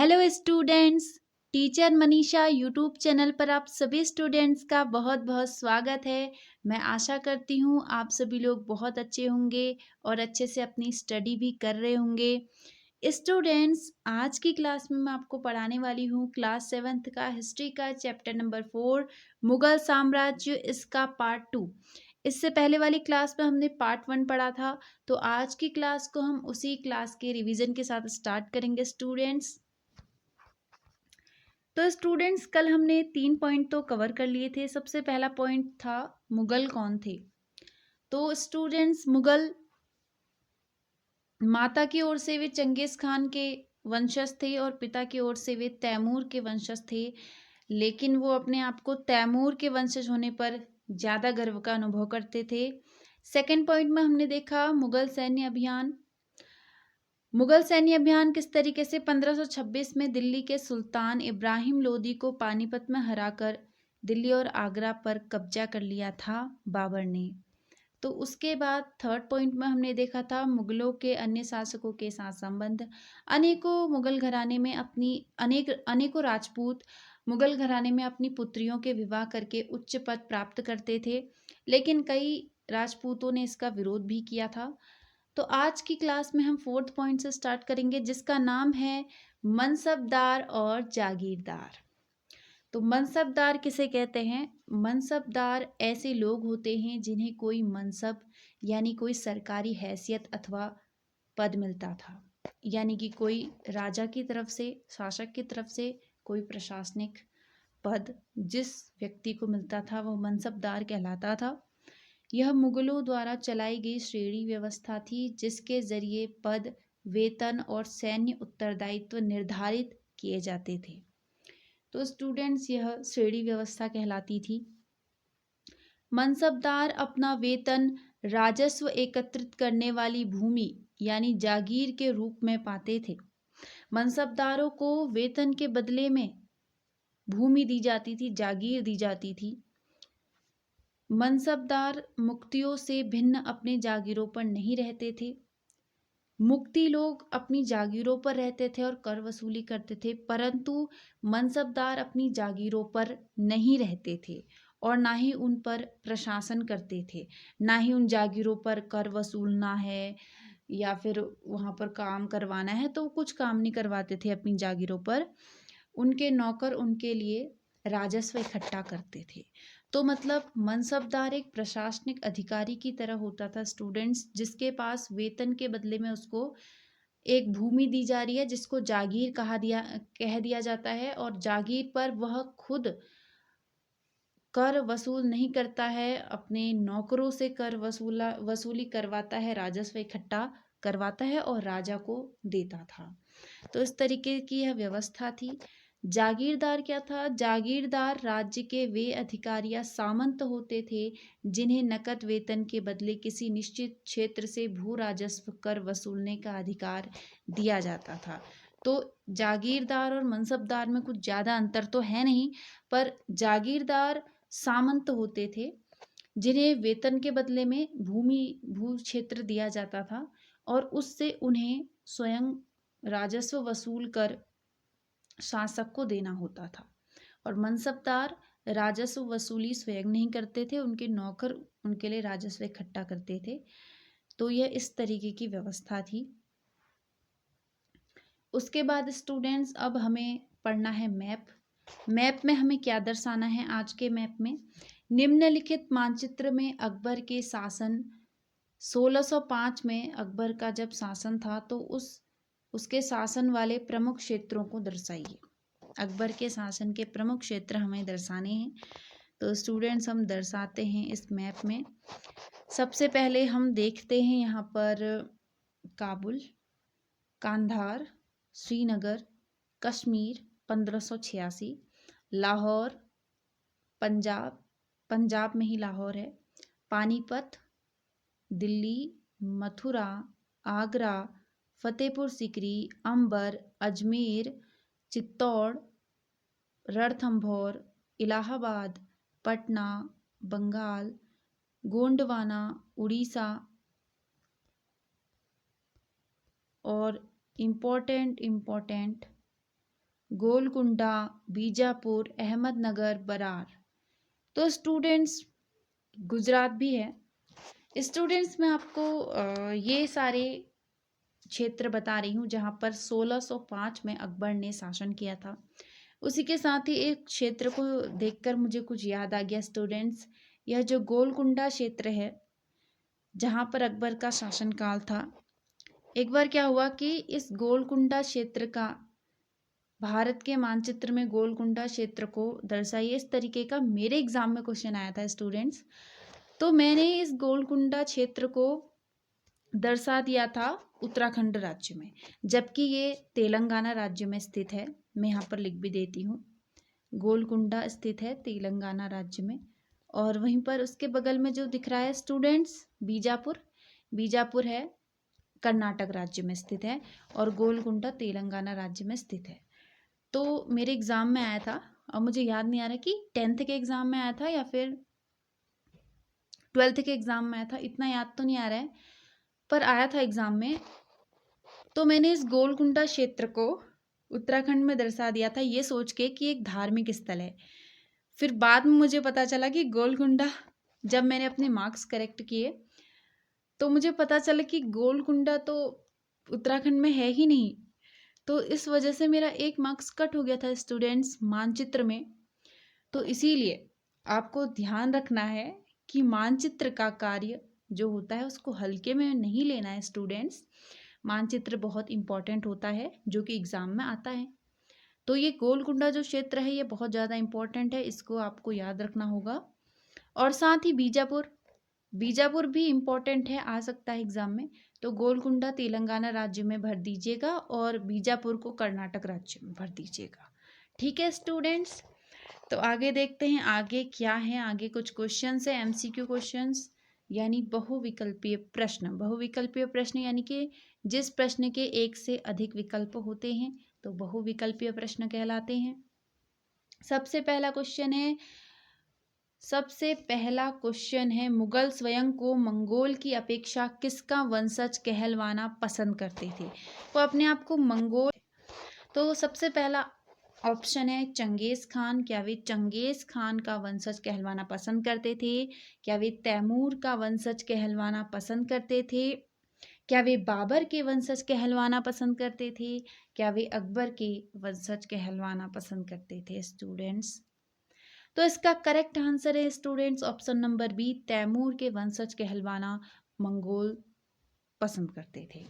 Hello students. Teacher Manisha YouTube channel पर आप सभी स्टूडेंट्स का बहुत बहुत स्वागत है। मैं आशा करती हूँ आप सभी लोग बहुत अच्छे होंगे और अच्छे से अपनी स्टडी भी कर रहे होंगे। स्टूडेंट्स, आज की क्लास में मैं आपको पढ़ाने वाली हूँ क्लास 7th का हिस्ट्री का चैप्टर नंबर 4 मुगल साम्राज्य, इसका पार्ट 2। इससे पहले वाली क्लास में हमने पार्ट 1 पढ़ा था, तो आज की क्लास को हम उसी क्लास के रिवीजन के साथ स्टार्ट करेंगे स्टूडेंट्स। तो स्टूडेंट्स, कल हमने 3 पॉइंट तो कवर कर लिए थे। सबसे पहला पॉइंट था मुगल कौन थे। तो स्टूडेंट्स, मुगल माता की ओर से वे चंगेज खान के वंशज थे और पिता की ओर से वे तैमूर के वंशज थे, लेकिन वो अपने आप को तैमूर के वंशज होने पर ज़्यादा गर्व का अनुभव करते थे। सेकेंड पॉइंट में हमने देखा मुगल सैन्य अभियान। मुगल सैन्य अभियान किस तरीके से 1526 में दिल्ली के सुल्तान इब्राहिम लोदी को पानीपत में हराकर दिल्ली और आगरा पर कब्जा कर लिया था बाबर ने। तो उसके बाद थर्ड पॉइंट में हमने देखा था मुगलों के अन्य शासकों के साथ संबंध। अनेकों मुगल घराने में अपनी अनेकों राजपूत मुगल घराने में अपनी पुत्रियों के विवाह करके उच्च पद प्राप्त करते थे, लेकिन कई राजपूतों ने इसका विरोध भी किया था। तो आज की क्लास में हम फोर्थ पॉइंट से स्टार्ट करेंगे, जिसका नाम है मनसबदार और जागीरदार। तो मनसबदार किसे कहते हैं? मनसबदार ऐसे लोग होते हैं जिन्हें कोई मनसब यानी कोई सरकारी हैसियत अथवा पद मिलता था, यानी कि कोई राजा की तरफ से, शासक की तरफ से कोई प्रशासनिक पद जिस व्यक्ति को मिलता था वो मनसबदार कहलाता था। यह मुगलों द्वारा चलाई गई श्रेणी व्यवस्था थी, जिसके जरिए पद, वेतन और सैन्य उत्तरदायित्व निर्धारित किए जाते थे। तो स्टूडेंट्स, यह श्रेणी व्यवस्था कहलाती थी। मनसबदार अपना वेतन राजस्व एकत्रित करने वाली भूमि यानी जागीर के रूप में पाते थे। मनसबदारों को वेतन के बदले में भूमि दी जाती थी, जागीर दी जाती थी। मनसबदार मुक्तियों से भिन्न अपने जागीरों पर नहीं रहते थे। मुक्ति लोग अपनी जागीरों पर रहते थे और कर वसूली करते थे, परंतु मनसबदार अपनी जागीरों पर नहीं रहते थे और ना ही उन पर प्रशासन करते थे, ना ही उन जागीरों पर कर वसूलना है या फिर वहाँ पर काम करवाना है, तो कुछ काम नहीं करवाते थे अपनी जागीरों पर। उनके नौकर उनके लिए राजस्व इकट्ठा करते थे। तो मतलब मनसबदार एक प्रशासनिक अधिकारी की तरह होता था स्टूडेंट्स, जिसके पास वेतन के बदले में उसको एक भूमि दी जा रही है जिसको जागीर कह दिया जाता है, और जागीर पर वह खुद कर वसूल नहीं करता है, अपने नौकरों से कर वसूली करवाता है, राजस्व इकट्ठा करवाता है और राजा को देता था। तो इस तरीके की यह व्यवस्था थी। जागीरदार क्या था? जागीरदार राज्य के वे अधिकारी या सामंत होते थे जिन्हें नकद वेतन के बदले किसी निश्चित क्षेत्र से भू राजस्व कर वसूलने का अधिकार दिया जाता था। तो जागीरदार और मनसबदार में कुछ ज़्यादा अंतर तो है नहीं, पर जागीरदार सामंत होते थे जिन्हें वेतन के बदले में भू क्षेत्र दिया जाता था और उससे उन्हें स्वयं राजस्व वसूल कर शासक को देना होता था। और मनसबदार राजस्व वसूली स्वयं नहीं करते थे, उनके नौकर उनके लिए राजस्व इकट्ठा करते थे। तो यह इस तरीके की व्यवस्था थी। उसके बाद स्टूडेंट्स, अब हमें पढ़ना है मैप। मैप में हमें क्या दर्शाना है? आज के मैप में निम्नलिखित मानचित्र में अकबर के शासन 1605 में अकबर का जब शासन था तो उसके शासन वाले प्रमुख क्षेत्रों को दर्शाइए। अकबर के शासन के प्रमुख क्षेत्र हमें दर्शाने हैं। तो स्टूडेंट्स, हम दर्शाते हैं इस मैप में। सबसे पहले हम देखते हैं यहाँ पर काबुल, कांधार, श्रीनगर, कश्मीर 1586, लाहौर, पंजाब में ही लाहौर है, पानीपत, दिल्ली, मथुरा, आगरा, फतेहपुर सीकरी, अंबर, अजमेर, चित्तौड़, रणथंभौर, इलाहाबाद, पटना, बंगाल, गोंडवाना, उड़ीसा और इम्पोर्टेंट गोलकुंडा, बीजापुर, अहमदनगर, बरार। तो स्टूडेंट्स गुजरात भी है। स्टूडेंट्स मैं आपको ये सारे क्षेत्र बता रही हूँ जहाँ पर 1605 में अकबर ने शासन किया था। उसी के साथ ही एक क्षेत्र को देखकर मुझे कुछ याद आ गया स्टूडेंट्स। यह जो गोलकुंडा क्षेत्र है जहाँ पर अकबर का शासनकाल था, एक बार क्या हुआ कि इस गोलकुंडा क्षेत्र का भारत के मानचित्र में गोलकुंडा क्षेत्र को दर्शाइए, इस तरीके का मेरे एग्जाम में क्वेश्चन आया था स्टूडेंट्स। तो मैंने इस गोलकुंडा क्षेत्र को दर्शा दिया था उत्तराखंड राज्य में, जबकि ये तेलंगाना राज्य में स्थित है। मैं यहाँ पर लिख भी देती हूँ, गोलकुंडा स्थित है तेलंगाना राज्य में। और वहीं पर उसके बगल में जो दिख रहा है स्टूडेंट्स बीजापुर, बीजापुर है कर्नाटक राज्य में स्थित है और गोलकुंडा तेलंगाना राज्य में स्थित है। तो मेरे एग्ज़ाम में आया था, और मुझे याद नहीं आ रहा कि 10th के एग्ज़ाम में आया था या फिर 12th के एग्ज़ाम में आया था, इतना याद तो नहीं आ रहा है, पर आया था एग्ज़ाम में। तो मैंने इस गोलकुंडा क्षेत्र को उत्तराखंड में दर्शा दिया था ये सोच के कि एक धार्मिक स्थल है। फिर बाद में मुझे पता चला कि गोलकुंडा, जब मैंने अपने मार्क्स करेक्ट किए तो मुझे पता चला कि गोलकुंडा तो उत्तराखंड में है ही नहीं। तो इस वजह से मेरा एक मार्क्स कट हो गया था स्टूडेंट्स मानचित्र में। तो इसीलिए आपको ध्यान रखना है कि मानचित्र का कार्य जो होता है उसको हल्के में नहीं लेना है स्टूडेंट्स। मानचित्र बहुत इंपॉर्टेंट होता है जो कि एग्ज़ाम में आता है। तो ये गोलकुंडा जो क्षेत्र है ये बहुत ज़्यादा इंपॉर्टेंट है, इसको आपको याद रखना होगा। और साथ ही बीजापुर, बीजापुर भी इम्पॉर्टेंट है, आ सकता है एग्जाम में। तो गोलकुंडा तेलंगाना राज्य में भर दीजिएगा और बीजापुर को कर्नाटक राज्य में भर दीजिएगा। ठीक है स्टूडेंट्स, तो आगे देखते हैं आगे क्या है। आगे कुछ क्वेश्चंस है एमसीक्यू क्वेश्चंस, यानी बहुविकल्पीय प्रश्न। बहुविकल्पीय प्रश्न यानी कि जिस प्रश्न के एक से अधिक विकल्प होते हैं तो बहुविकल्पीय प्रश्न कहलाते हैं। सबसे पहला क्वेश्चन है मुगल स्वयं को मंगोल की अपेक्षा किसका वंशज कहलवाना पसंद करते थे? वो अपने आप को मंगोल, तो सबसे पहला ऑप्शन है चंगेज खान। क्या वे चंगेज खान का वंशज कहलवाना पसंद करते थे? क्या वे तैमूर का वंशज कहलवाना पसंद करते थे? क्या वे बाबर के वंशज कहलवाना पसंद करते थे? क्या वे अकबर के वंशज कहलवाना पसंद करते थे स्टूडेंट्स? तो इसका करेक्ट आंसर है students option number B, Timur के वंशज कहलवाना मंगोल पसंद करते थे।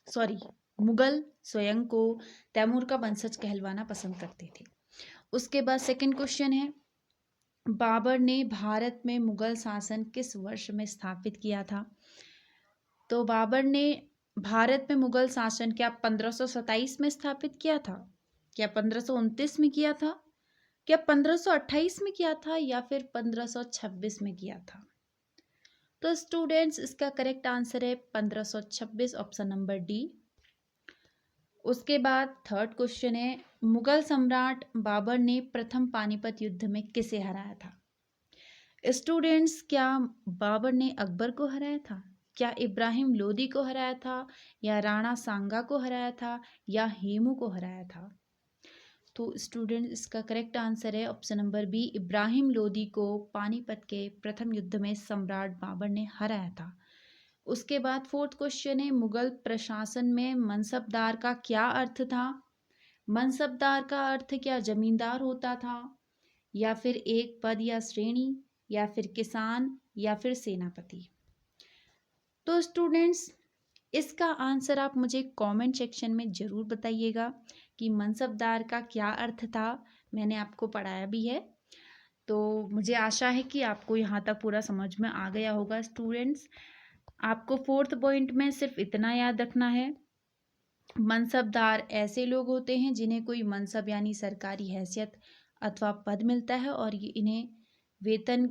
सॉरी, मुगल स्वयं को तैमूर का वंशज कहलवाना पसंद करते थे। उसके बाद सेकंड क्वेश्चन है बाबर ने भारत में मुगल शासन किस वर्ष में स्थापित किया था? तो बाबर ने भारत में मुगल शासन क्या 1527 में स्थापित किया था? क्या 1529 में किया था? क्या 1528 में किया था या फिर 1526 में किया था? तो स्टूडेंट्स इसका करेक्ट आंसर है 1526, ऑप्शन नंबर डी। उसके बाद थर्ड क्वेश्चन है मुगल सम्राट बाबर ने प्रथम पानीपत युद्ध में किसे हराया था? स्टूडेंट्स क्या बाबर ने अकबर को हराया था? क्या इब्राहिम लोदी को हराया था? या राणा सांगा को हराया था? या हेमू को हराया था? तो स्टूडेंट इसका करेक्ट आंसर है option number B, Ibrahim Lodi को पानीपत के प्रथम युद्ध में सम्राट बाबर ने हराया था। उसके बाद फोर्थ क्वेश्चन है मुगल प्रशासन में मनसबदार का क्या अर्थ था? मनसबदार का अर्थ क्या जमींदार होता था, या फिर एक पद या श्रेणी, या फिर किसान, या फिर सेनापति? तो स्टूडेंट्स इसका आंसर आप मुझे कमेंट सेक्शन में ज़रूर बताइएगा कि मनसबदार का क्या अर्थ था। मैंने आपको पढ़ाया भी है, तो मुझे आशा है कि आपको यहाँ तक पूरा समझ में आ गया होगा स्टूडेंट्स। आपको फोर्थ पॉइंट में सिर्फ इतना याद रखना है, मनसबदार ऐसे लोग होते हैं जिन्हें कोई मनसब यानी सरकारी हैसियत अथवा पद मिलता है और ये इन्हें वेतन,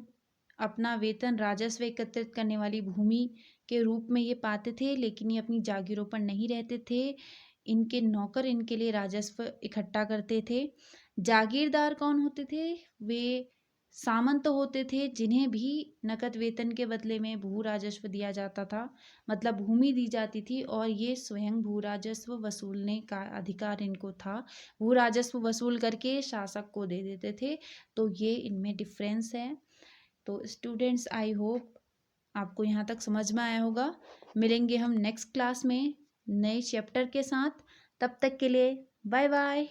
अपना वेतन राजस्व एकत्रित करने वाली भूमि के रूप में ये पाते थे, लेकिन ये अपनी जागीरों पर नहीं रहते थे। इनके नौकर इनके लिए राजस्व इकट्ठा करते थे। जागीरदार कौन होते थे? वे सामंत होते थे जिन्हें भी नकद वेतन के बदले में भू राजस्व दिया जाता था, मतलब भूमि दी जाती थी, और ये स्वयं भू राजस्व वसूलने का अधिकार इनको था। भू राजस्व वसूल करके शासक को दे देते थे। तो ये इनमें डिफरेंस है। तो स्टूडेंट्स, आई होप आपको यहाँ तक समझ में आया होगा। मिलेंगे हम नेक्स्ट क्लास में नए चैप्टर के साथ। तब तक के लिए बाय बाय।